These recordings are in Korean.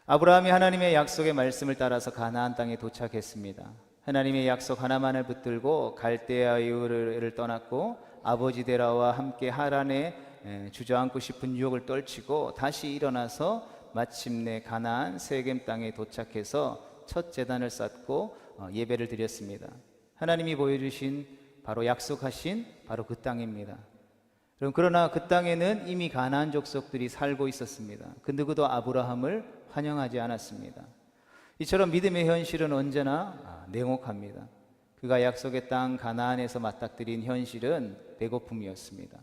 아브라함이 하나님의 약속의 말씀을 따라서 가나안 땅에 도착했습니다. 하나님의 약속 하나만을 붙들고 갈대아의 우르를 떠났고 아버지 데라와 함께 하란에 주저앉고 싶은 유혹을 떨치고 다시 일어나서 마침내 가나안 세겜 땅에 도착해서 첫 제단을 쌓고 예배를 드렸습니다. 하나님이 보여주신 바로 약속하신 바로 그 땅입니다. 그러나 그 땅에는 이미 가나안 족속들이 살고 있었습니다. 그 누구도 아브라함을 환영하지 않았습니다. 이처럼 믿음의 현실은 언제나 냉혹합니다. 그가 약속의 땅 가나안에서 맞닥뜨린 현실은 배고픔이었습니다.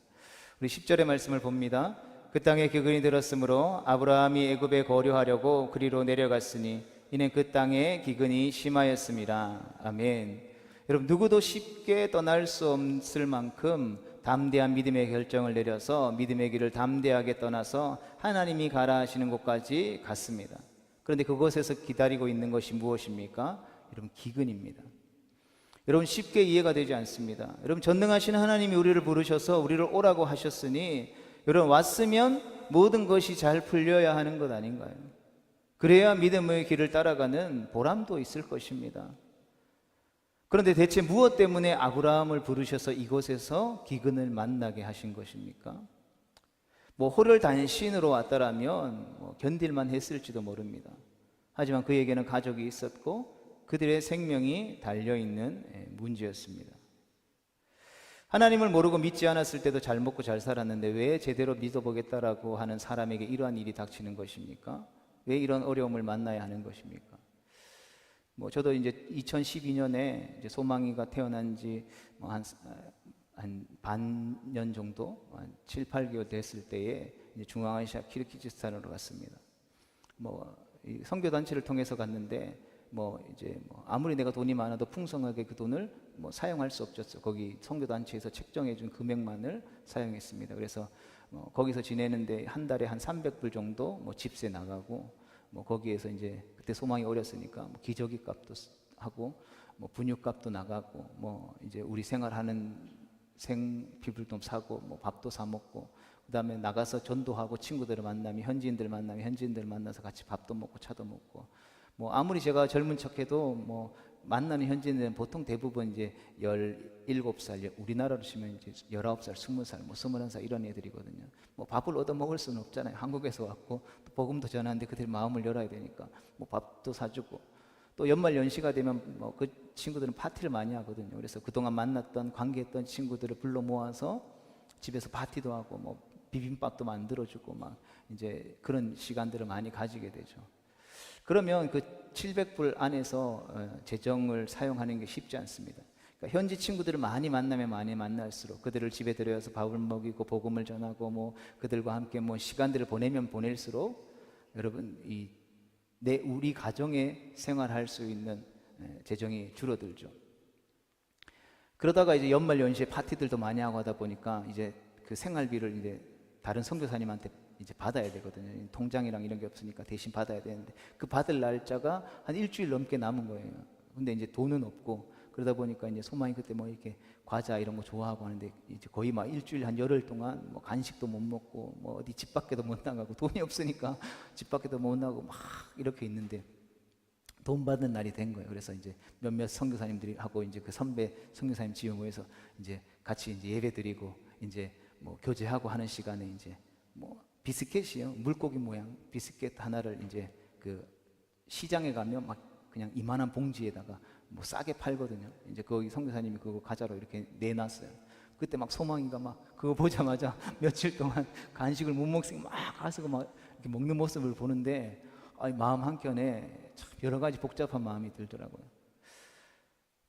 우리 10절의 말씀을 봅니다. 그 땅에 기근이 들었으므로 아브라함이 애굽에 거류하려고 그리로 내려갔으니 이는 그 땅에 기근이 심하였습니다. 아멘. 여러분, 누구도 쉽게 떠날 수 없을 만큼 담대한 믿음의 결정을 내려서 믿음의 길을 담대하게 떠나서 하나님이 가라 하시는 곳까지 갔습니다. 그런데 그곳에서 기다리고 있는 것이 무엇입니까? 여러분, 기근입니다. 여러분, 쉽게 이해가 되지 않습니다. 여러분, 전능하신 하나님이 우리를 부르셔서 우리를 오라고 하셨으니 여러분, 왔으면 모든 것이 잘 풀려야 하는 것 아닌가요? 그래야 믿음의 길을 따라가는 보람도 있을 것입니다. 그런데 대체 무엇 때문에 아브라함을 부르셔서 이곳에서 기근을 만나게 하신 것입니까? 호를 단신으로 왔다라면 견딜만 했을지도 모릅니다. 하지만 그에게는 가족이 있었고 그들의 생명이 달려있는 문제였습니다. 하나님을 모르고 믿지 않았을 때도 잘 먹고 잘 살았는데 왜 제대로 믿어보겠다라고 하는 사람에게 이러한 일이 닥치는 것입니까? 왜 이런 어려움을 만나야 하는 것입니까? 저도 이제 2012년에 이제 소망이가 태어난 지 한 반년 정도, 한 7, 8개월 됐을 때에 이제 중앙아시아 키르기즈스탄으로 갔습니다. 이 선교단체를 통해서 갔는데 이제 아무리 내가 돈이 많아도 풍성하게 그 돈을 사용할 수 없었어요. 거기 선교단체에서 책정해 준 금액만을 사용했습니다. 그래서 거기서 지내는데 한 달에 한 300불 정도 집세 나가고 거기에서 이제 그때 소망이 어렸으니까 기저귀 값도 하고 분유 값도 나가고 이제 우리 생활하는 생필품 사고 밥도 사 먹고 그다음에 나가서 전도하고 친구들을 만나면 현지인들 만나서 같이 밥도 먹고 차도 먹고 아무리 제가 젊은 척해도 만나는 현지인들은 보통 대부분 이제 17살, 우리나라로 치면 이제 19살, 20살, 21살 이런 애들이거든요. 밥을 얻어 먹을 수는 없잖아요. 한국에서 왔고 또 복음도 전하는데 그들 마음을 열어야 되니까 밥도 사주고 또 연말 연시가 되면 그 친구들은 파티를 많이 하거든요. 그래서 그동안 만났던 관계했던 친구들을 불러 모아서 집에서 파티도 하고 비빔밥도 만들어주고 이제 그런 시간들을 많이 가지게 되죠. 그러면 그 700불 안에서 재정을 사용하는 게 쉽지 않습니다. 그러니까 현지 친구들을 많이 만나면 많이 만날수록 그들을 집에 들여서 밥을 먹이고 복음을 전하고 그들과 함께 시간들을 보내면 보낼수록 여러분 우리 가정에 생활할 수 있는 재정이 줄어들죠. 그러다가 이제 연말 연시에 파티들도 많이 하고 하다 보니까 이제 그 생활비를 이제 다른 선교사님한테 이제 받아야 되거든요. 통장이랑 이런 게 없으니까 대신 받아야 되는데 그 받을 날짜가 한 일주일 넘게 남은 거예요. 근데 이제 돈은 없고 그러다 보니까 이제 소망이 그때 이렇게 과자 이런 거 좋아하고 하는데 이제 거의 일주일 한 열흘 동안 간식도 못 먹고 어디 집 밖에도 못 나가고 돈이 없으니까 집 밖에도 못 나가고 이렇게 있는데 돈 받는 날이 된 거예요. 그래서 이제 몇몇 선교사님들이 하고 이제 그 선배 선교사님 지용호에서 이제 같이 이제 예배드리고 이제 교제하고 하는 시간에 이제 비스켓이요, 물고기 모양 비스켓 하나를 이제 그 시장에 가면 그냥 이만한 봉지에다가 싸게 팔거든요. 이제 거기 선교사님이 그거 과자로 이렇게 내놨어요. 그때 소망이가 그거 보자마자 며칠 동안 간식을 못 먹으니까 가서 이렇게 먹는 모습을 보는데 마음 한켠에 참 여러 가지 복잡한 마음이 들더라고요.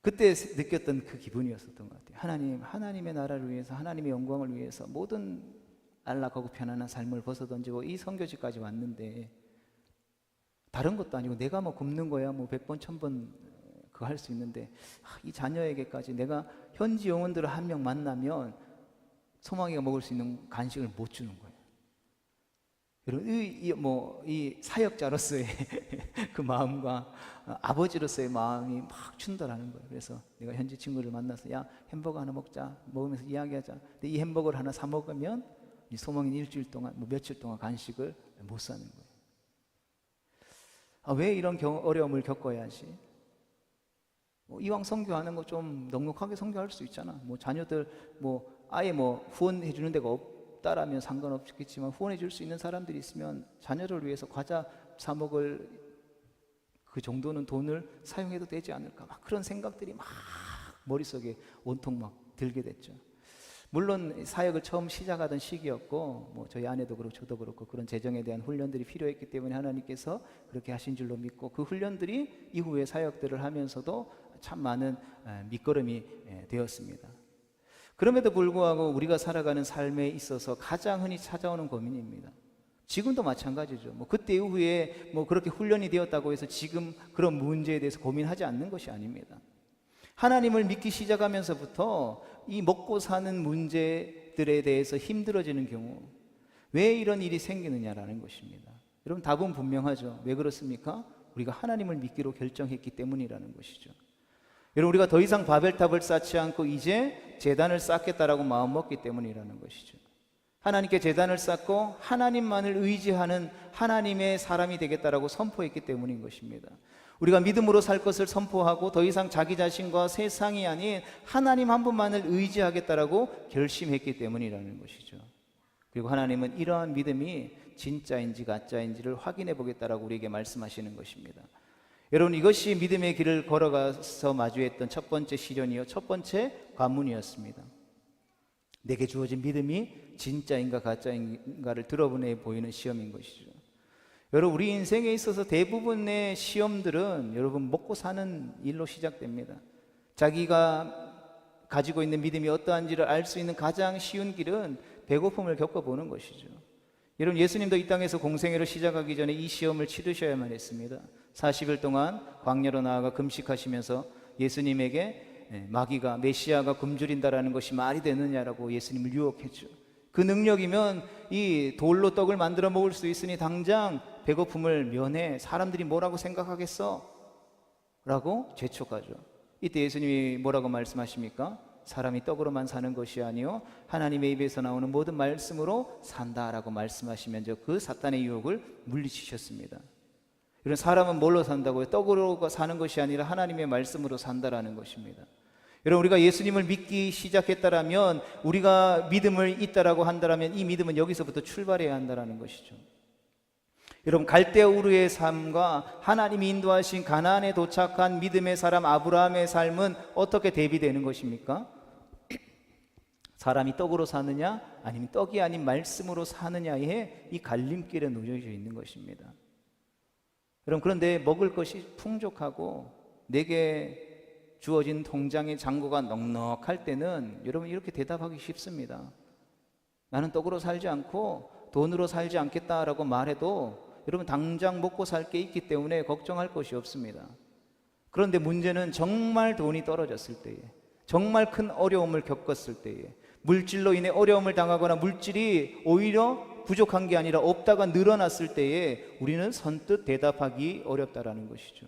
그때 느꼈던 그 기분이었었던 것 같아요. 하나님의 나라를 위해서, 하나님의 영광을 위해서 모든 안락하고 편안한 삶을 벗어던지고 이 선교지까지 왔는데 다른 것도 아니고 내가 굶는 거야 100번 1000번 그거 할 수 있는데 이 자녀에게까지 내가 현지 영혼들을 한 명 만나면 소망이가 먹을 수 있는 간식을 못 주는 거예요. 여러분 이 사역자로서의 그 마음과 아버지로서의 마음이 춘달하는 거예요. 그래서 내가 현지 친구를 만나서 야 햄버거 하나 먹자 먹으면서 이야기하자. 근데 이 햄버거를 하나 사 먹으면 이 소망이 일주일 동안 며칠 동안 간식을 못 사는 거예요. 왜 이런 어려움을 겪어야지? 이왕 선교하는 거 좀 넉넉하게 선교할 수 있잖아. 자녀들 아예 후원해 주는 데가 없다라면 상관없겠지만 후원해 줄 수 있는 사람들이 있으면 자녀를 위해서 과자 사 먹을 그 정도는 돈을 사용해도 되지 않을까? 그런 생각들이 머릿속에 온통 들게 됐죠. 물론 사역을 처음 시작하던 시기였고 저희 아내도 그렇고 저도 그렇고 그런 재정에 대한 훈련들이 필요했기 때문에 하나님께서 그렇게 하신 줄로 믿고, 그 훈련들이 이후에 사역들을 하면서도 참 많은 밑거름이 되었습니다. 그럼에도 불구하고 우리가 살아가는 삶에 있어서 가장 흔히 찾아오는 고민입니다. 지금도 마찬가지죠. 그때 이후에 그렇게 훈련이 되었다고 해서 지금 그런 문제에 대해서 고민하지 않는 것이 아닙니다. 하나님을 믿기 시작하면서부터 이 먹고 사는 문제들에 대해서 힘들어지는 경우, 왜 이런 일이 생기느냐라는 것입니다. 여러분, 답은 분명하죠. 왜 그렇습니까? 우리가 하나님을 믿기로 결정했기 때문이라는 것이죠. 여러분, 우리가 더 이상 바벨탑을 쌓지 않고 이제 제단을 쌓겠다라고 마음먹기 때문이라는 것이죠. 하나님께 제단을 쌓고 하나님만을 의지하는 하나님의 사람이 되겠다라고 선포했기 때문인 것입니다. 우리가 믿음으로 살 것을 선포하고 더 이상 자기 자신과 세상이 아닌 하나님 한 분만을 의지하겠다라고 결심했기 때문이라는 것이죠. 그리고 하나님은 이러한 믿음이 진짜인지 가짜인지를 확인해 보겠다라고 우리에게 말씀하시는 것입니다. 여러분, 이것이 믿음의 길을 걸어가서 마주했던 첫 번째 시련이요, 첫 번째 관문이었습니다. 내게 주어진 믿음이 진짜인가 가짜인가를 드러내 보이는 시험인 것이죠. 여러분, 우리 인생에 있어서 대부분의 시험들은 여러분 먹고 사는 일로 시작됩니다. 자기가 가지고 있는 믿음이 어떠한지를 알 수 있는 가장 쉬운 길은 배고픔을 겪어보는 것이죠. 여러분, 예수님도 이 땅에서 공생애를 시작하기 전에 이 시험을 치르셔야만 했습니다. 40일 동안 광야로 나아가 금식하시면서 예수님에게 마귀가, 메시아가 굶주린다라는 것이 말이 되느냐라고 예수님을 유혹했죠. 그 능력이면 이 돌로 떡을 만들어 먹을 수 있으니 당장 배고픔을 면해, 사람들이 뭐라고 생각하겠어? 라고 재촉하죠. 이때 예수님이 뭐라고 말씀하십니까? 사람이 떡으로만 사는 것이 아니요 하나님의 입에서 나오는 모든 말씀으로 산다라고 말씀하시면서 그 사탄의 유혹을 물리치셨습니다. 이런 사람은 뭘로 산다고요? 떡으로 사는 것이 아니라 하나님의 말씀으로 산다라는 것입니다. 여러분, 우리가 예수님을 믿기 시작했다라면, 우리가 믿음을 있다라고 한다라면 이 믿음은 여기서부터 출발해야 한다라는 것이죠. 여러분, 갈대아 우르의 삶과 하나님이 인도하신 가나안에 도착한 믿음의 사람 아브라함의 삶은 어떻게 대비되는 것입니까? 사람이 떡으로 사느냐 아니면 떡이 아닌 말씀으로 사느냐의 이 갈림길에 놓여져 있는 것입니다. 여러분, 그런데 먹을 것이 풍족하고 내게 주어진 통장의 잔고가 넉넉할 때는 여러분 이렇게 대답하기 쉽습니다. 나는 떡으로 살지 않고 돈으로 살지 않겠다라고 말해도 여러분 당장 먹고 살 게 있기 때문에 걱정할 것이 없습니다. 그런데 문제는 정말 돈이 떨어졌을 때에, 정말 큰 어려움을 겪었을 때에, 물질로 인해 어려움을 당하거나 물질이 오히려 부족한 게 아니라 없다가 늘어났을 때에 우리는 선뜻 대답하기 어렵다라는 것이죠.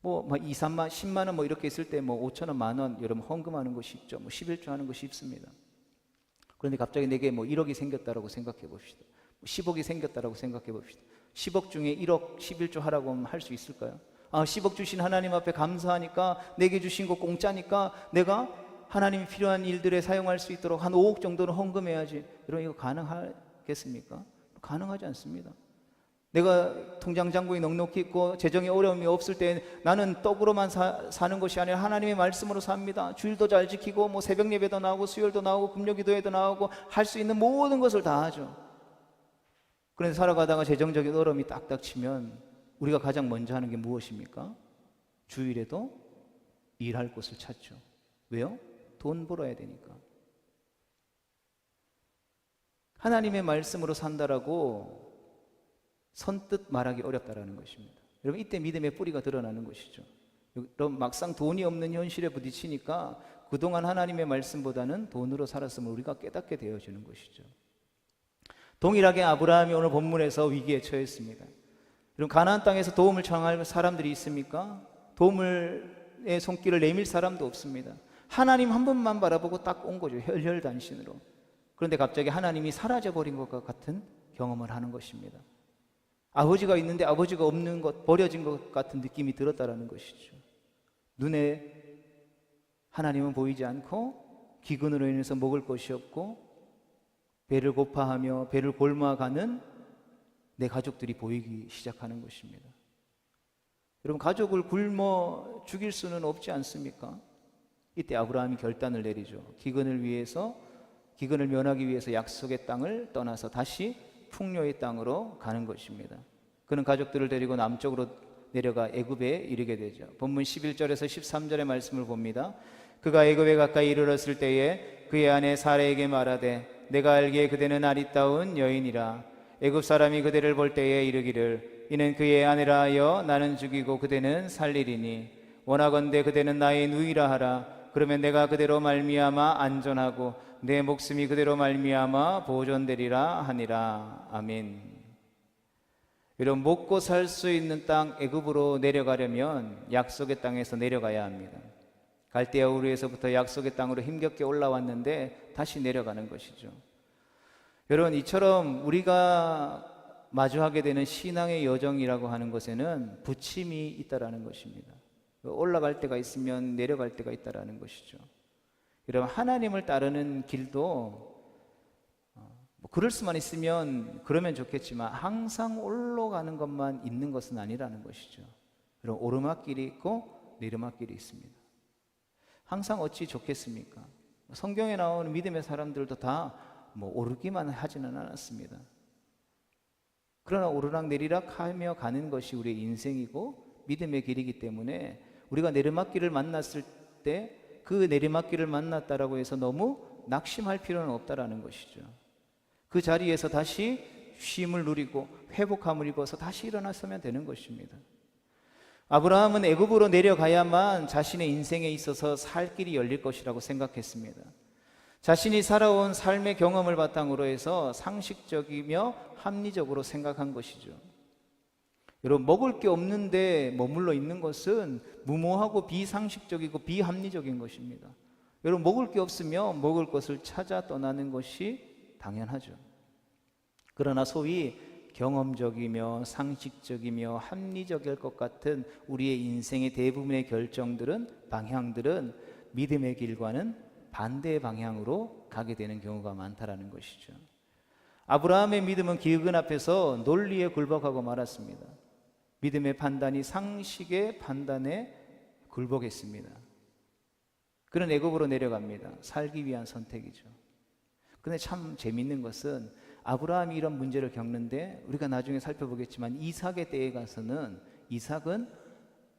2, 3만, 10만 원 이렇게 있을 때 5천 원, 만 원 여러분 헌금하는 거 쉽죠. 11조 하는 거 쉽습니다. 그런데 갑자기 내게 1억이 생겼다라고 생각해 봅시다. 10억이 생겼다라고 생각해 봅시다. 10억 중에 1억 11조 하라고 하면 할 수 있을까요? 10억 주신 하나님 앞에 감사하니까, 내게 주신 거 공짜니까 내가 하나님이 필요한 일들에 사용할 수 있도록 한 5억 정도는 헌금해야지. 여러분, 이거 가능하겠습니까? 가능하지 않습니다. 내가 통장 잔고에 넉넉히 있고 재정에 어려움이 없을 때 나는 떡으로만 사는 것이 아니라 하나님의 말씀으로 삽니다. 주일도 잘 지키고 새벽 예배도 나오고 수요일도 나오고 금요기도회도 나오고 할 수 있는 모든 것을 다 하죠. 그런데 살아가다가 재정적인 어려움이 딱딱 치면 우리가 가장 먼저 하는 게 무엇입니까? 주일에도 일할 곳을 찾죠. 왜요? 돈 벌어야 되니까. 하나님의 말씀으로 산다라고 선뜻 말하기 어렵다라는 것입니다. 여러분, 이때 믿음의 뿌리가 드러나는 것이죠. 여러분, 막상 돈이 없는 현실에 부딪히니까 그동안 하나님의 말씀보다는 돈으로 살았음을 우리가 깨닫게 되어지는 것이죠. 동일하게 아브라함이 오늘 본문에서 위기에 처했습니다. 여러분, 가나안 땅에서 도움을 청할 사람들이 있습니까? 도움의 손길을 내밀 사람도 없습니다. 하나님 한 분만 바라보고 딱 온 거죠. 혈혈단신으로. 그런데 갑자기 하나님이 사라져버린 것과 같은 경험을 하는 것입니다. 아버지가 있는데 아버지가 없는 것, 버려진 것 같은 느낌이 들었다라는 것이죠. 눈에 하나님은 보이지 않고 기근으로 인해서 먹을 것이 없고 배를 고파하며 배를 골마가는 내 가족들이 보이기 시작하는 것입니다. 여러분, 가족을 굶어 죽일 수는 없지 않습니까? 이때 아브라함이 결단을 내리죠. 기근을 면하기 위해서 약속의 땅을 떠나서 다시 풍요의 땅으로 가는 것입니다. 그는 가족들을 데리고 남쪽으로 내려가 애굽에 이르게 되죠. 본문 11절에서 13절의 말씀을 봅니다. 그가 애굽에 가까이 이르렀을 때에 그의 아내 사라에게 말하되 내가 알기에 그대는 아리따운 여인이라. 애굽 사람이 그대를 볼 때에 이르기를 이는 그의 아내라 하여 나는 죽이고 그대는 살리리니 원하건대 그대는 나의 누이라 하라. 그러면 내가 그대로 말미암아 안전하고 내 목숨이 그대로 말미암아 보존되리라 하니라. 아멘. 여러분, 먹고 살 수 있는 땅 애굽으로 내려가려면 약속의 땅에서 내려가야 합니다. 갈대아 우르에서부터 약속의 땅으로 힘겹게 올라왔는데 다시 내려가는 것이죠. 여러분, 이처럼 우리가 마주하게 되는 신앙의 여정이라고 하는 것에는 부침이 있다라는 것입니다. 올라갈 때가 있으면 내려갈 때가 있다라는 것이죠. 여러분, 하나님을 따르는 길도 그럴 수만 있으면 그러면 좋겠지만 항상 올라가는 것만 있는 것은 아니라는 것이죠. 여러분, 오르막길이 있고 내리막길이 있습니다. 항상 어찌 좋겠습니까? 성경에 나오는 믿음의 사람들도 다 오르기만 하지는 않았습니다. 그러나 오르락내리락 하며 가는 것이 우리의 인생이고 믿음의 길이기 때문에 우리가 내리막길을 만났을 때 그 내리막길을 만났다라고 해서 너무 낙심할 필요는 없다라는 것이죠. 그 자리에서 다시 쉼을 누리고 회복함을 입어서 다시 일어났으면 되는 것입니다. 아브라함은 애굽으로 내려가야만 자신의 인생에 있어서 살 길이 열릴 것이라고 생각했습니다. 자신이 살아온 삶의 경험을 바탕으로 해서 상식적이며 합리적으로 생각한 것이죠. 여러분, 먹을 게 없는데 머물러 있는 것은 무모하고 비상식적이고 비합리적인 것입니다. 여러분, 먹을 게 없으면 먹을 것을 찾아 떠나는 것이 당연하죠. 그러나 소위 경험적이며 상식적이며 합리적일 것 같은 우리의 인생의 대부분의 결정들은, 방향들은 믿음의 길과는 반대의 방향으로 가게 되는 경우가 많다라는 것이죠. 아브라함의 믿음은 기근 앞에서 논리에 굴복하고 말았습니다. 믿음의 판단이 상식의 판단에 굴복했습니다. 그는 애굽으로 내려갑니다. 살기 위한 선택이죠. 근데 참 재밌는 것은 아브라함이 이런 문제를 겪는데 우리가 나중에 살펴보겠지만 이삭의 때에 가서는 이삭은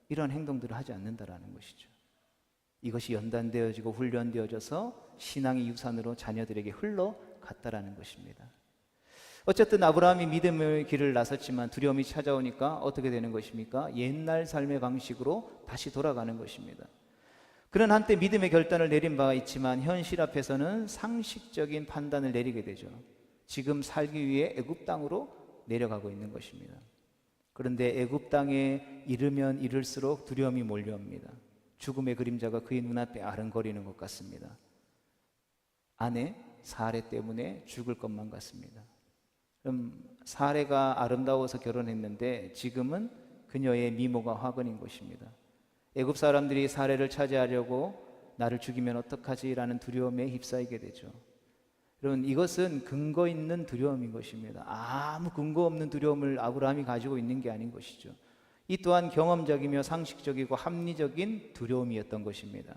이런 행동들을 하지 않는다라는 것이죠. 이것이 연단되어지고 훈련되어져서 신앙의 유산으로 자녀들에게 흘러갔다라는 것입니다. 어쨌든 아브라함이 믿음의 길을 나섰지만 두려움이 찾아오니까 어떻게 되는 것입니까? 옛날 삶의 방식으로 다시 돌아가는 것입니다. 그는 한때 믿음의 결단을 내린 바가 있지만 현실 앞에서는 상식적인 판단을 내리게 되죠. 지금 살기 위해 애굽 땅으로 내려가고 있는 것입니다. 그런데 애굽 땅에 이르면 이를수록 두려움이 몰려옵니다. 죽음의 그림자가 그의 눈앞에 아른거리는 것 같습니다. 아내 사레 때문에 죽을 것만 같습니다. 사레가 아름다워서 결혼했는데 지금은 그녀의 미모가 화근인 것입니다. 애굽 사람들이 사레를 차지하려고 나를 죽이면 어떡하지? 라는 두려움에 휩싸이게 되죠. 여러분, 이것은 근거 있는 두려움인 것입니다. 아무 근거 없는 두려움을 아브라함이 가지고 있는 게 아닌 것이죠. 이 또한 경험적이며 상식적이고 합리적인 두려움이었던 것입니다.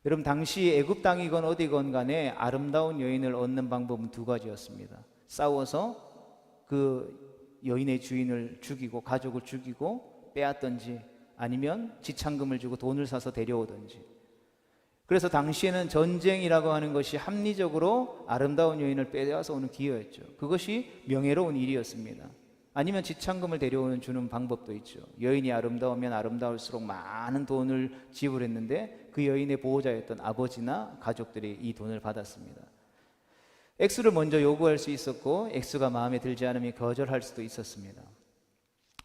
여러분, 당시 애굽 땅이건 어디건 간에 아름다운 여인을 얻는 방법은 두 가지였습니다. 싸워서 그 여인의 주인을 죽이고 가족을 죽이고 빼앗든지 아니면 지참금을 주고 돈을 사서 데려오든지. 그래서 당시에는 전쟁이라고 하는 것이 합리적으로 아름다운 여인을 빼앗아 오는 기회였죠. 그것이 명예로운 일이었습니다. 아니면 지참금을 데려오는 주는 방법도 있죠. 여인이 아름다우면 아름다울수록 많은 돈을 지불했는데 그 여인의 보호자였던 아버지나 가족들이 이 돈을 받았습니다. 액수를 먼저 요구할 수 있었고 액수가 마음에 들지 않으면 거절할 수도 있었습니다.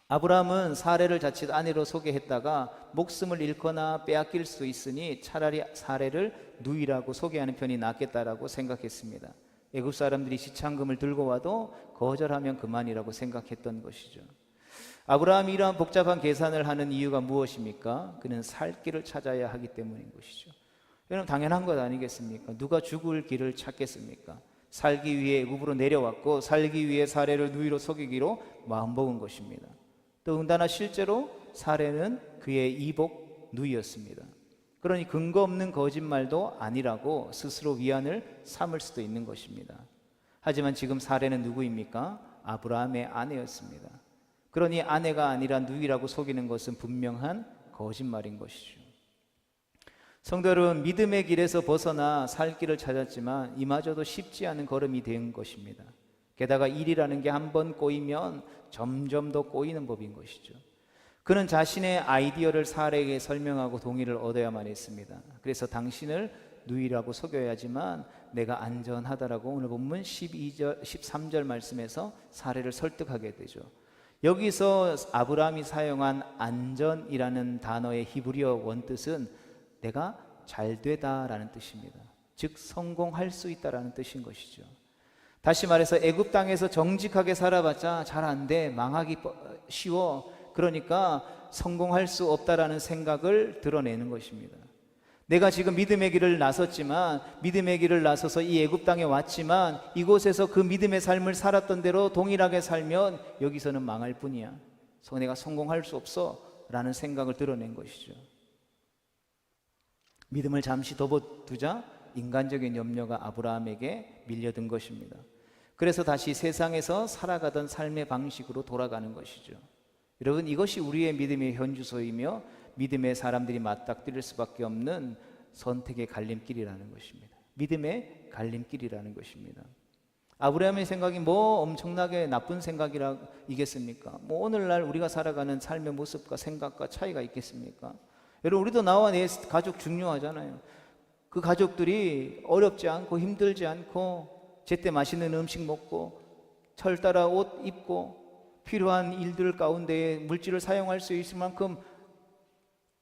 아브라함은 사레를 자칫 아내로 소개했다가 목숨을 잃거나 빼앗길 수도 있으니 차라리 사레를 누이라고 소개하는 편이 낫겠다라고 생각했습니다. 애굽 사람들이 지참금을 들고 와도 거절하면 그만이라고 생각했던 것이죠. 아브라함이 이러한 복잡한 계산을 하는 이유가 무엇입니까? 그는 살 길을 찾아야 하기 때문인 것이죠. 여러분, 당연한 것 아니겠습니까? 누가 죽을 길을 찾겠습니까? 살기 위해 애굽으로 내려왔고 살기 위해 사레를 누이로 속이기로 마음먹은 것입니다. 더군다나 실제로 사레는 그의 이복 누이였습니다. 그러니 근거 없는 거짓말도 아니라고 스스로 위안을 삼을 수도 있는 것입니다. 하지만 지금 사레는 누구입니까? 아브라함의 아내였습니다. 그러니 아내가 아니라 누이라고 속이는 것은 분명한 거짓말인 것이죠. 성도 여러분, 믿음의 길에서 벗어나 살 길을 찾았지만 이마저도 쉽지 않은 걸음이 된 것입니다. 게다가 일이라는 게 한 번 꼬이면 점점 더 꼬이는 법인 것이죠. 그는 자신의 아이디어를 사례에게 설명하고 동의를 얻어야만 했습니다. 그래서 당신을 누이라고 속여야지만 내가 안전하다라고 오늘 본문 13절 말씀에서 사례를 설득하게 되죠. 여기서 아브라함이 사용한 안전이라는 단어의 히브리어 원뜻은 내가 잘되다라는 뜻입니다. 즉 성공할 수 있다라는 뜻인 것이죠. 다시 말해서 애굽 땅에서 정직하게 살아봤자 잘 안 돼, 망하기 쉬워, 그러니까 성공할 수 없다라는 생각을 드러내는 것입니다. 내가 지금 믿음의 길을 나섰지만, 믿음의 길을 나서서 이 애굽 땅에 왔지만 이곳에서 그 믿음의 삶을 살았던 대로 동일하게 살면 여기서는 망할 뿐이야, 내가 성공할 수 없어 라는 생각을 드러낸 것이죠. 믿음을 잠시 접어두자 인간적인 염려가 아브라함에게 밀려든 것입니다. 그래서 다시 세상에서 살아가던 삶의 방식으로 돌아가는 것이죠. 여러분, 이것이 우리의 믿음의 현주소이며 믿음의 사람들이 맞닥뜨릴 수밖에 없는 선택의 갈림길이라는 것입니다. 믿음의 갈림길이라는 것입니다. 아브라함의 생각이 뭐 엄청나게 나쁜 생각이겠습니까? 뭐 오늘날 우리가 살아가는 삶의 모습과 생각과 차이가 있겠습니까? 여러분, 우리도 나와 내 가족 중요하잖아요. 그 가족들이 어렵지 않고 힘들지 않고 제때 맛있는 음식 먹고 철 따라 옷 입고 필요한 일들 가운데 물질을 사용할 수 있을 만큼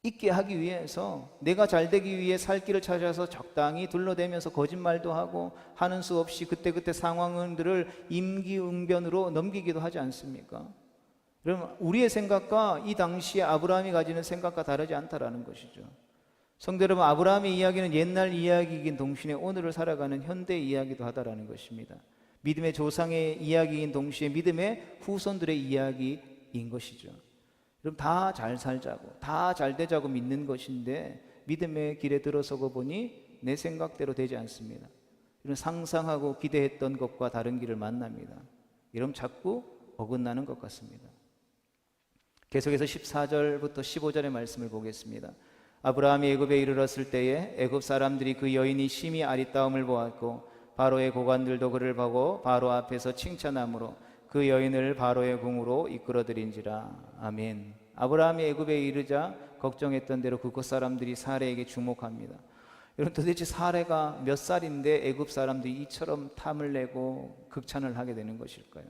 있게 하기 위해서, 내가 잘 되기 위해 살 길을 찾아서 적당히 둘러대면서 거짓말도 하고 하는 수 없이 그때그때 상황들을 임기응변으로 넘기기도 하지 않습니까? 그럼 우리의 생각과 이 당시에 아브라함이 가지는 생각과 다르지 않다라는 것이죠. 성도 여러분, 아브라함의 이야기는 옛날 이야기이긴 동시에 오늘을 살아가는 현대 이야기도 하다라는 것입니다. 믿음의 조상의 이야기인 동시에 믿음의 후손들의 이야기인 것이죠. 그럼 다 잘 살자고, 다 잘 되자고 믿는 것인데 믿음의 길에 들어서고 보니 내 생각대로 되지 않습니다. 이런 상상하고 기대했던 것과 다른 길을 만납니다. 이러면 자꾸 어긋나는 것 같습니다. 계속해서 14절부터 15절의 말씀을 보겠습니다. 아브라함이 애굽에 이르렀을 때에 애굽 사람들이 그 여인이 심히 아리따움을 보았고 바로의 고관들도 그를 보고 바로 앞에서 칭찬함으로 그 여인을 바로의 궁으로 이끌어들인지라. 아멘. 아브라함이 애굽에 이르자 걱정했던 대로 그곳 사람들이 사레에게 주목합니다. 여러분, 도대체 사레가 몇 살인데 애굽 사람들이 이처럼 탐을 내고 극찬을 하게 되는 것일까요?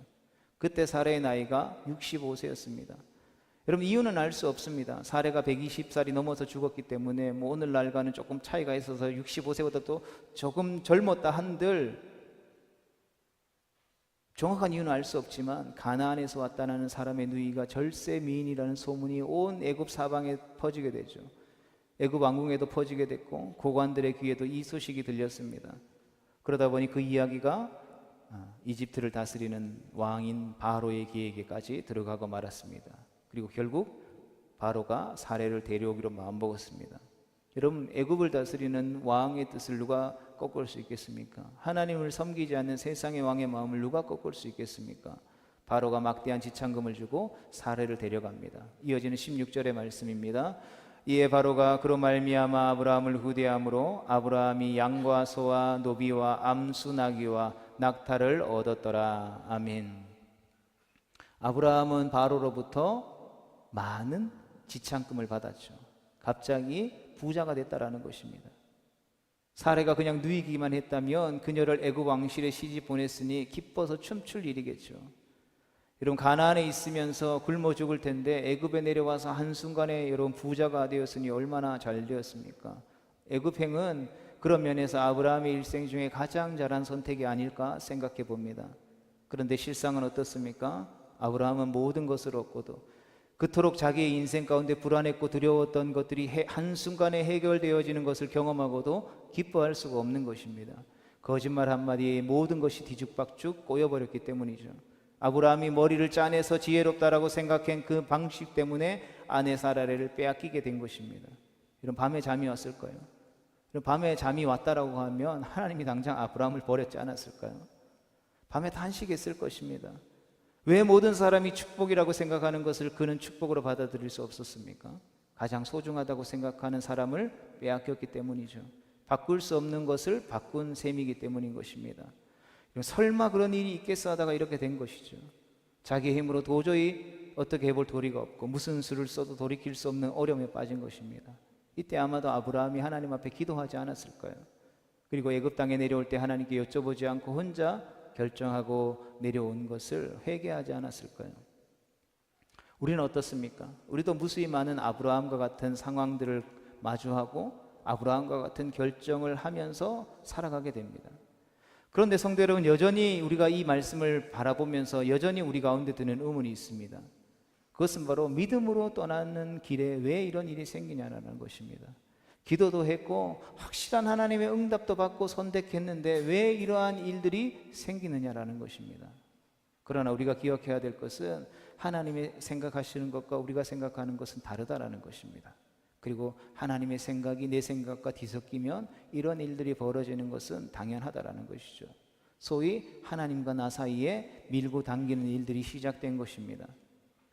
그때 사레의 나이가 65세였습니다. 여러분, 이유는 알 수 없습니다. 사레가 120살이 넘어서 죽었기 때문에 뭐 오늘날과는 조금 차이가 있어서 65세보다 또 조금 젊었다 한들 정확한 이유는 알 수 없지만 가나안에서 왔다는 사람의 누이가 절세 미인이라는 소문이 온 애굽 사방에 퍼지게 되죠. 애굽 왕궁에도 퍼지게 됐고 고관들의 귀에도 이 소식이 들렸습니다. 그러다 보니 그 이야기가 이집트를 다스리는 왕인 바로의 귀에게까지 들어가고 말았습니다. 그리고 결국 바로가 사레를 데려오기로 마음먹었습니다. 여러분, 애굽을 다스리는 왕의 뜻을 누가 꺾을 수 있겠습니까? 하나님을 섬기지 않는 세상의 왕의 마음을 누가 꺾을 수 있겠습니까? 바로가 막대한 지참금을 주고 사레를 데려갑니다. 이어지는 16절의 말씀입니다. 이에 바로가 그로 말미암아 아브라함을 후대함으로 아브라함이 양과 소와 노비와 암수 나귀와 낙타를 얻었더라. 아멘. 아브라함은 바로로부터 많은 지참금을 받았죠. 갑자기 부자가 됐다라는 것입니다. 사레가 그냥 누이기만 했다면 그녀를 애굽 왕실에 시집 보냈으니 기뻐서 춤출 일이겠죠. 여러분, 가나안에 있으면서 굶어 죽을 텐데 애굽에 내려와서 한순간에 여러분 부자가 되었으니 얼마나 잘 되었습니까? 애굽행은 그런 면에서 아브라함의 일생 중에 가장 잘한 선택이 아닐까 생각해 봅니다. 그런데 실상은 어떻습니까? 아브라함은 모든 것을 얻고도 그토록 자기의 인생 가운데 불안했고 두려웠던 것들이 한순간에 해결되어지는 것을 경험하고도 기뻐할 수가 없는 것입니다. 거짓말 한마디에 모든 것이 뒤죽박죽 꼬여버렸기 때문이죠. 아브라함이 머리를 짜내서 지혜롭다라고 생각한 그 방식 때문에 아내 사라를 빼앗기게 된 것입니다. 이런 밤에 잠이 왔을 거예요. 이런 밤에 잠이 왔다라고 하면 하나님이 당장 아브라함을 버렸지 않았을까요? 밤에 단식했을 것입니다. 왜 모든 사람이 축복이라고 생각하는 것을 그는 축복으로 받아들일 수 없었습니까? 가장 소중하다고 생각하는 사람을 빼앗겼기 때문이죠. 바꿀 수 없는 것을 바꾼 셈이기 때문인 것입니다. 설마 그런 일이 있겠어 하다가 이렇게 된 것이죠. 자기 힘으로 도저히 어떻게 해볼 도리가 없고 무슨 수를 써도 돌이킬 수 없는 어려움에 빠진 것입니다. 이때 아마도 아브라함이 하나님 앞에 기도하지 않았을까요? 그리고 애굽 땅에 내려올 때 하나님께 여쭤보지 않고 혼자 결정하고 내려온 것을 회개하지 않았을까요? 우리는 어떻습니까? 우리도 무수히 많은 아브라함과 같은 상황들을 마주하고 아브라함과 같은 결정을 하면서 살아가게 됩니다. 그런데 성도 여러분, 여전히 우리가 이 말씀을 바라보면서 여전히 우리 가운데 드는 의문이 있습니다. 그것은 바로 믿음으로 떠나는 길에 왜 이런 일이 생기냐라는 것입니다. 기도도 했고 확실한 하나님의 응답도 받고 선택했는데 왜 이러한 일들이 생기느냐라는 것입니다. 그러나 우리가 기억해야 될 것은 하나님이 생각하시는 것과 우리가 생각하는 것은 다르다라는 것입니다. 그리고 하나님의 생각이 내 생각과 뒤섞이면 이런 일들이 벌어지는 것은 당연하다라는 것이죠. 소위 하나님과 나 사이에 밀고 당기는 일들이 시작된 것입니다.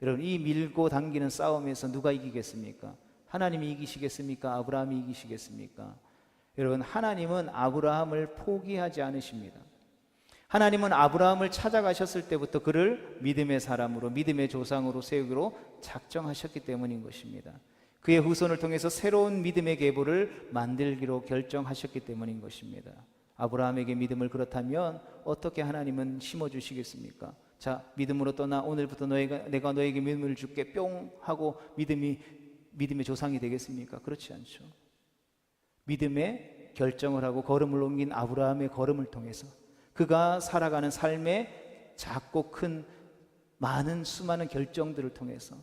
여러분, 이 밀고 당기는 싸움에서 누가 이기겠습니까? 하나님이 이기시겠습니까? 아브라함이 이기시겠습니까? 여러분, 하나님은 아브라함을 포기하지 않으십니다. 하나님은 아브라함을 찾아가셨을 때부터 그를 믿음의 사람으로, 믿음의 조상으로 세우기로 작정하셨기 때문인 것입니다. 그의 후손을 통해서 새로운 믿음의 계보를 만들기로 결정하셨기 때문인 것입니다. 아브라함에게 믿음을 그렇다면 어떻게 하나님은 심어주시겠습니까? 자, 믿음으로 떠나 오늘부터 내가 너에게 믿음을 줄게 뿅 하고 믿음의 조상이 되겠습니까? 그렇지 않죠. 믿음의 결정을 하고 걸음을 옮긴 아브라함의 걸음을 통해서 그가 살아가는 삶의 작고 큰 많은 수많은 결정들을 통해서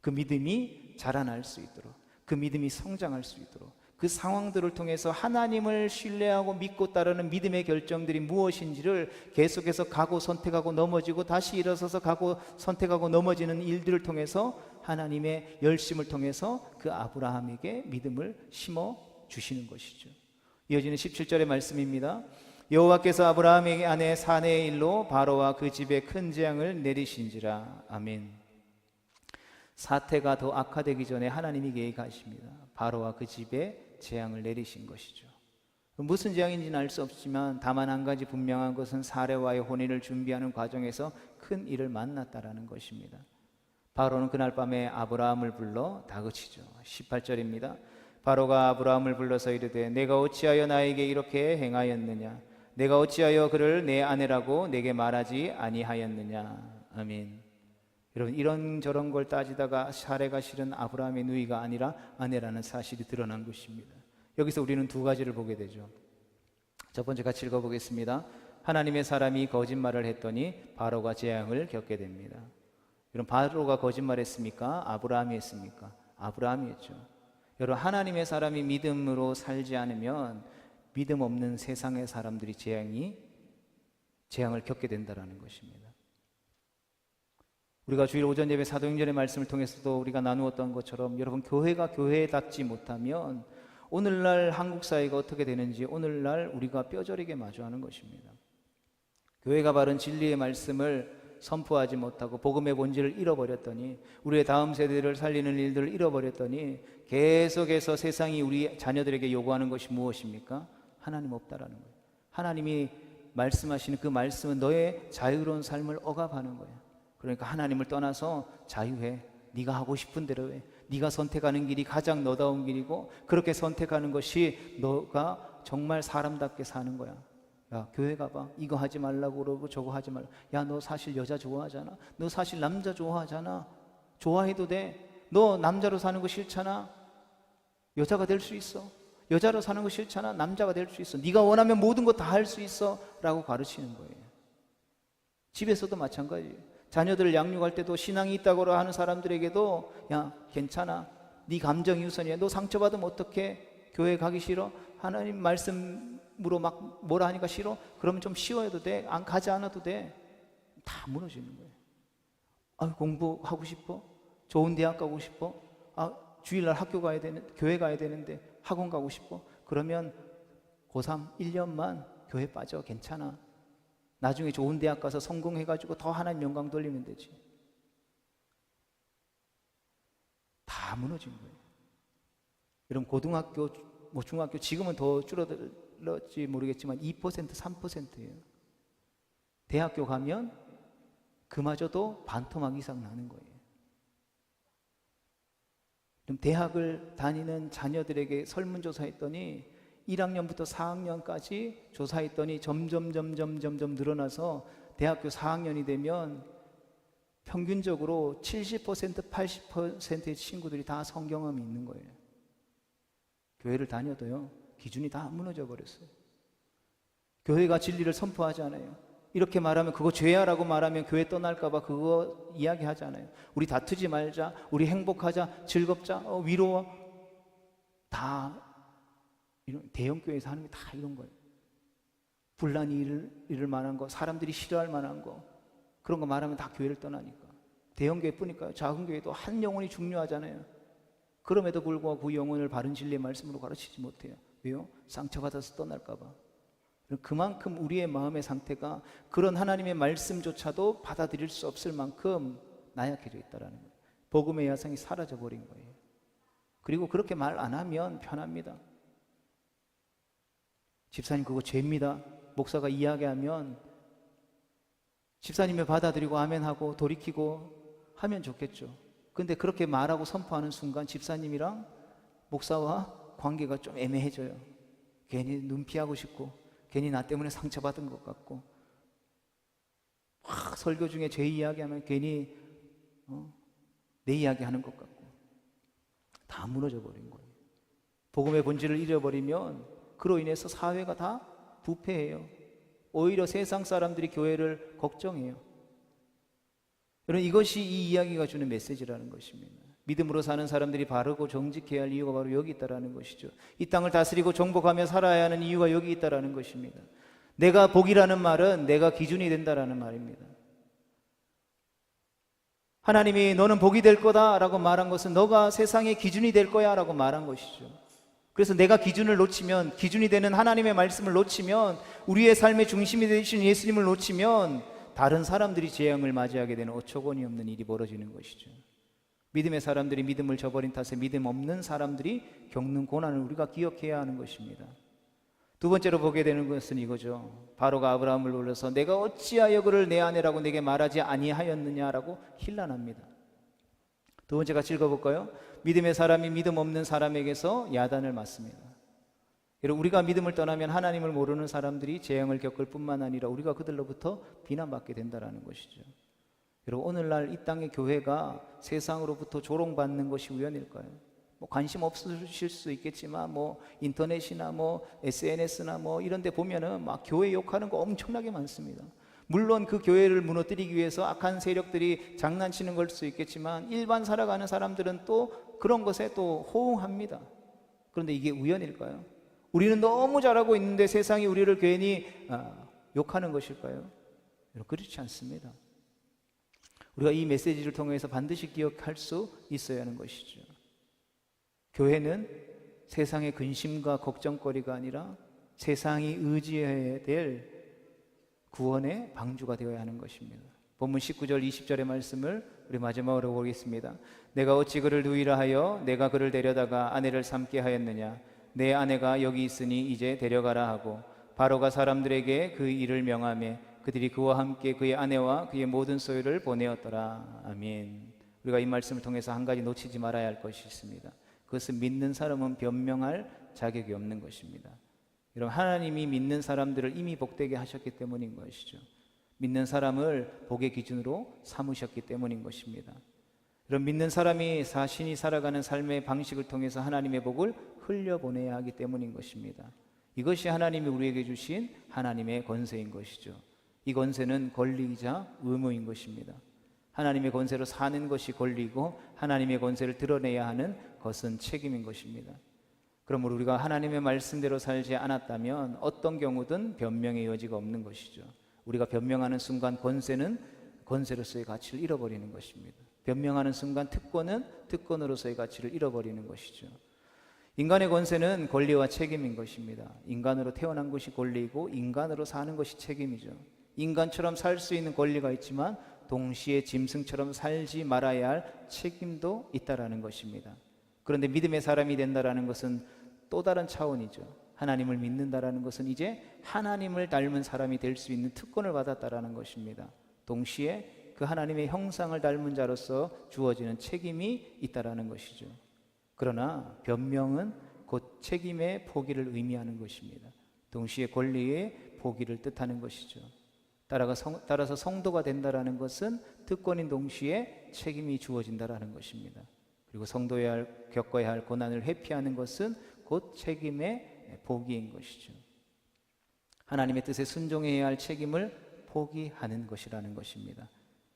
그 믿음이 자라날 수 있도록, 그 믿음이 성장할 수 있도록, 그 상황들을 통해서 하나님을 신뢰하고 믿고 따르는 믿음의 결정들이 무엇인지를 계속해서 가고 선택하고 넘어지고 다시 일어서서 가고 선택하고 넘어지는 일들을 통해서 하나님의 열심을 통해서 그 아브라함에게 믿음을 심어 주시는 것이죠. 이어지는 17절의 말씀입니다. 여호와께서 아브라함에게 아내 사내의 일로 바로와 그 집에 큰 재앙을 내리신지라. 아멘. 사태가 더 악화되기 전에 하나님이 계획하십니다. 바로와 그 집에 재앙을 내리신 것이죠. 무슨 재앙인지는 알 수 없지만 다만 한 가지 분명한 것은 사례와의 혼인을 준비하는 과정에서 큰 일을 만났다라는 것입니다. 바로는 그날 밤에 아브라함을 불러 다그치죠. 18절입니다. 바로가 아브라함을 불러서 이르되 내가 어찌하여 나에게 이렇게 행하였느냐? 내가 어찌하여 그를 내 아내라고 내게 말하지 아니하였느냐? 아멘. 여러분, 이런저런 걸 따지다가 사례가 실은 아브라함의 누이가 아니라 아내라는 사실이 드러난 것입니다. 여기서 우리는 두 가지를 보게 되죠. 첫 번째 같이 읽어보겠습니다. 하나님의 사람이 거짓말을 했더니 바로가 재앙을 겪게 됩니다. 여러분, 바로가 거짓말했습니까? 아브라함이 했습니까? 아브라함이 했죠. 여러분, 하나님의 사람이 믿음으로 살지 않으면 믿음 없는 세상의 사람들이 재앙을 겪게 된다는 것입니다. 우리가 주일 오전 예배 사도행전의 말씀을 통해서도 우리가 나누었던 것처럼 여러분, 교회가 교회답지 못하면 오늘날 한국 사회가 어떻게 되는지 오늘날 우리가 뼈저리게 마주하는 것입니다. 교회가 바른 진리의 말씀을 선포하지 못하고 복음의 본질을 잃어버렸더니 우리의 다음 세대를 살리는 일들을 잃어버렸더니 계속해서 세상이 우리 자녀들에게 요구하는 것이 무엇입니까? 하나님 없다라는 거예요. 하나님이 말씀하시는 그 말씀은 너의 자유로운 삶을 억압하는 거예요. 그러니까 하나님을 떠나서 자유해. 네가 하고 싶은 대로 해. 네가 선택하는 길이 가장 너다운 길이고 그렇게 선택하는 것이 너가 정말 사람답게 사는 거야. 야, 교회 가봐. 이거 하지 말라고 그러고 저거 하지 말라. 야, 너 사실 여자 좋아하잖아. 너 사실 남자 좋아하잖아. 좋아해도 돼. 너 남자로 사는 거 싫잖아. 여자가 될 수 있어. 여자로 사는 거 싫잖아. 남자가 될 수 있어. 네가 원하면 모든 거 다 할 수 있어 라고 가르치는 거예요. 집에서도 마찬가지예요. 자녀들을 양육할 때도 신앙이 있다고 하는 사람들에게도 야 괜찮아, 네 감정이 우선이야. 너 상처받으면 어떡해? 교회 가기 싫어? 하나님 말씀으로 막 뭐라 하니까 싫어? 그러면 좀 쉬어도 돼. 안 가지 않아도 돼. 다 무너지는 거예요. 아, 공부하고 싶어? 좋은 대학 가고 싶어? 아, 주일날 학교 가야 되는, 교회 가야 되는데 학원 가고 싶어? 그러면 고3 1년만 교회 빠져. 괜찮아. 나중에 좋은 대학 가서 성공해가지고 더 하나님 영광 돌리면 되지. 다 무너진 거예요. 여러분, 고등학교, 뭐 중학교, 지금은 더 줄어들었지 모르겠지만 2%, 3%예요. 대학교 가면 그마저도 반토막 이상 나는 거예요. 그럼 대학을 다니는 자녀들에게 설문조사했더니 1학년부터 4학년까지 조사했더니 점점 늘어나서 대학교 4학년이 되면 평균적으로 70%, 80%의 친구들이 다 성경험이 있는 거예요. 교회를 다녀도요, 기준이 다 무너져 버렸어요. 교회가 진리를 선포하지 않아요. 이렇게 말하면 그거 죄야 라고 말하면 교회 떠날까봐 그거 이야기하지 않아요. 우리 다투지 말자, 우리 행복하자, 즐겁자, 위로와, 다 이런 대형교회에서 하는 게 다 이런 거예요. 분란이 일을 만한 거, 사람들이 싫어할 만한 거, 그런 거 말하면 다 교회를 떠나니까. 대형교회 뿐일까요? 작은 교회도 한 영혼이 중요하잖아요. 그럼에도 불구하고 그 영혼을 바른 진리의 말씀으로 가르치지 못해요. 왜요? 상처받아서 떠날까봐. 그만큼 우리의 마음의 상태가 그런 하나님의 말씀조차도 받아들일 수 없을 만큼 나약해져 있다는 거예요. 복음의 야성이 사라져버린 거예요. 그리고 그렇게 말 안 하면 편합니다. 집사님 그거 죄입니다. 목사가 이야기하면 집사님이 받아들이고 아멘하고 돌이키고 하면 좋겠죠. 근데 그렇게 말하고 선포하는 순간 집사님이랑 목사와 관계가 좀 애매해져요. 괜히 눈 피하고 싶고, 괜히 나 때문에 상처받은 것 같고, 막 설교 중에 제 이야기하면 괜히 내 이야기하는 것 같고, 다 무너져 버린 거예요. 복음의 본질을 잃어버리면 그로 인해서 사회가 다 부패해요. 오히려 세상 사람들이 교회를 걱정해요. 여러분, 이것이 이 이야기가 주는 메시지라는 것입니다. 믿음으로 사는 사람들이 바르고 정직해야 할 이유가 바로 여기 있다라는 것이죠. 이 땅을 다스리고 정복하며 살아야 하는 이유가 여기 있다라는 것입니다. 내가 복이라는 말은 내가 기준이 된다라는 말입니다. 하나님이 너는 복이 될 거다 라고 말한 것은 너가 세상의 기준이 될 거야 라고 말한 것이죠. 그래서 내가 기준을 놓치면, 기준이 되는 하나님의 말씀을 놓치면, 우리의 삶의 중심이 되신 예수님을 놓치면 다른 사람들이 재앙을 맞이하게 되는 어처구니 없는 일이 벌어지는 것이죠. 믿음의 사람들이 믿음을 저버린 탓에 믿음 없는 사람들이 겪는 고난을 우리가 기억해야 하는 것입니다. 두 번째로 보게 되는 것은 이거죠. 바로가 아브라함을 불러서 내가 어찌하여 그를 내 아내라고 내게 말하지 아니하였느냐라고 힐난합니다. 두 번째 같이 읽어볼까요? 믿음의 사람이 믿음 없는 사람에게서 야단을 맞습니다. 여러분, 우리가 믿음을 떠나면 하나님을 모르는 사람들이 재앙을 겪을 뿐만 아니라 우리가 그들로부터 비난받게 된다는 것이죠. 여러분, 오늘날 이 땅의 교회가 세상으로부터 조롱받는 것이 우연일까요? 뭐 관심 없으실 수 있겠지만 뭐 인터넷이나 뭐 SNS나 뭐 이런 데 보면은 막 교회 욕하는 거 엄청나게 많습니다. 물론 그 교회를 무너뜨리기 위해서 악한 세력들이 장난치는 걸 수 있겠지만 일반 살아가는 사람들은 또 그런 것에 또 호응합니다. 그런데 이게 우연일까요? 우리는 너무 잘하고 있는데 세상이 우리를 괜히 욕하는 것일까요? 그렇지 않습니다. 우리가 이 메시지를 통해서 반드시 기억할 수 있어야 하는 것이죠. 교회는 세상의 근심과 걱정거리가 아니라 세상이 의지해야 될 구원의 방주가 되어야 하는 것입니다. 본문 19절 20절의 말씀을 우리 마지막으로 보겠습니다. 내가 어찌 그를 누이라 하여 내가 그를 데려다가 아내를 삼게 하였느냐. 내 아내가 여기 있으니 이제 데려가라 하고 바로가 사람들에게 그 일을 명하며 그들이 그와 함께 그의 아내와 그의 모든 소유를 보내었더라. 아멘. 우리가 이 말씀을 통해서 한 가지 놓치지 말아야 할 것이 있습니다. 그것은 믿는 사람은 변명할 자격이 없는 것입니다. 여러분, 하나님이 믿는 사람들을 이미 복되게 하셨기 때문인 것이죠. 믿는 사람을 복의 기준으로 삼으셨기 때문인 것입니다. 그럼 믿는 사람이 자신이 살아가는 삶의 방식을 통해서 하나님의 복을 흘려보내야 하기 때문인 것입니다. 이것이 하나님이 우리에게 주신 하나님의 권세인 것이죠. 이 권세는 권리이자 의무인 것입니다. 하나님의 권세로 사는 것이 권리고 하나님의 권세를 드러내야 하는 것은 책임인 것입니다. 그러므로 우리가 하나님의 말씀대로 살지 않았다면 어떤 경우든 변명의 여지가 없는 것이죠. 우리가 변명하는 순간 권세는 권세로서의 가치를 잃어버리는 것입니다. 변명하는 순간 특권은 특권으로서의 가치를 잃어버리는 것이죠. 인간의 권세는 권리와 책임인 것입니다. 인간으로 태어난 것이 권리이고 인간으로 사는 것이 책임이죠. 인간처럼 살 수 있는 권리가 있지만 동시에 짐승처럼 살지 말아야 할 책임도 있다라는 것입니다. 그런데 믿음의 사람이 된다라는 것은 또 다른 차원이죠. 하나님을 믿는다라는 것은 이제 하나님을 닮은 사람이 될 수 있는 특권을 받았다라는 것입니다. 동시에 그 하나님의 형상을 닮은 자로서 주어지는 책임이 있다라는 것이죠. 그러나 변명은 곧 책임의 포기를 의미하는 것입니다. 동시에 권리의 포기를 뜻하는 것이죠. 따라서 성도가 된다라는 것은 특권인 동시에 책임이 주어진다라는 것입니다. 그리고 겪어야 할 고난을 회피하는 것은 곧 책임의 포기인 것이죠. 하나님의 뜻에 순종해야 할 책임을 포기하는 것이라는 것입니다.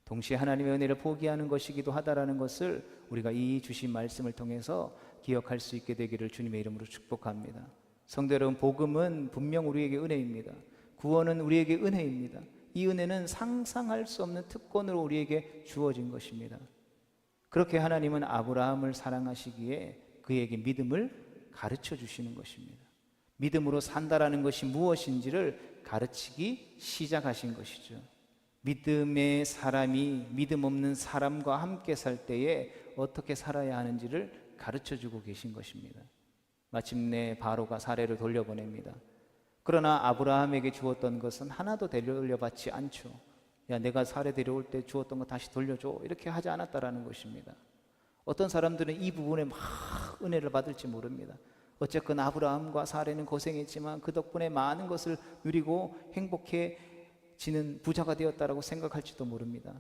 동시에 하나님의 은혜를 포기하는 것이기도 하다라는 것을 우리가 이 주신 말씀을 통해서 기억할 수 있게 되기를 주님의 이름으로 축복합니다. 성도 여러분, 복음은 분명 우리에게 은혜입니다. 구원은 우리에게 은혜입니다. 이 은혜는 상상할 수 없는 특권으로 우리에게 주어진 것입니다. 그렇게 하나님은 아브라함을 사랑하시기에 그에게 믿음을 가르쳐 주시는 것입니다. 믿음으로 산다라는 것이 무엇인지를 가르치기 시작하신 것이죠. 믿음의 사람이 믿음 없는 사람과 함께 살 때에 어떻게 살아야 하는지를 가르쳐 주고 계신 것입니다. 마침내 바로가 사례를 돌려보냅니다. 그러나 아브라함에게 주었던 것은 하나도 돌려받지 않죠. 야, 내가 사례 데려올 때 주었던 거 다시 돌려줘, 이렇게 하지 않았다라는 것입니다. 어떤 사람들은 이 부분에 막 은혜를 받을지 모릅니다. 어쨌건 아브라함과 사례는 고생했지만 그 덕분에 많은 것을 누리고 행복해지는 부자가 되었다라고 생각할지도 모릅니다.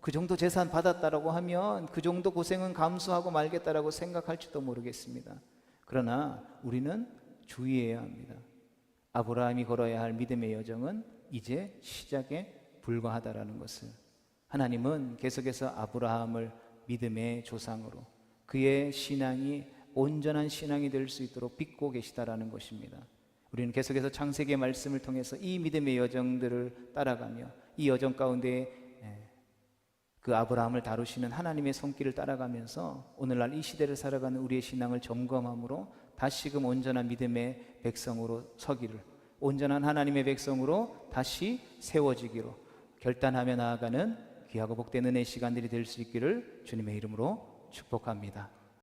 그 정도 재산 받았다라고 하면 그 정도 고생은 감수하고 말겠다라고 생각할지도 모르겠습니다. 그러나 우리는 주의해야 합니다. 아브라함이 걸어야 할 믿음의 여정은 이제 시작에 불과하다라는 것을, 하나님은 계속해서 아브라함을 믿음의 조상으로 그의 신앙이 온전한 신앙이 될 수 있도록 빚고 계시다라는 것입니다. 우리는 계속해서 창세기의 말씀을 통해서 이 믿음의 여정들을 따라가며 이 여정 가운데 그 아브라함을 다루시는 하나님의 손길을 따라가면서 오늘날 이 시대를 살아가는 우리의 신앙을 점검함으로 다시금 온전한 믿음의 백성으로 서기를, 온전한 하나님의 백성으로 다시 세워지기로 결단하며 나아가는 귀하고 복된 은혜의 시간들이 될 수 있기를 주님의 이름으로 축복합니다.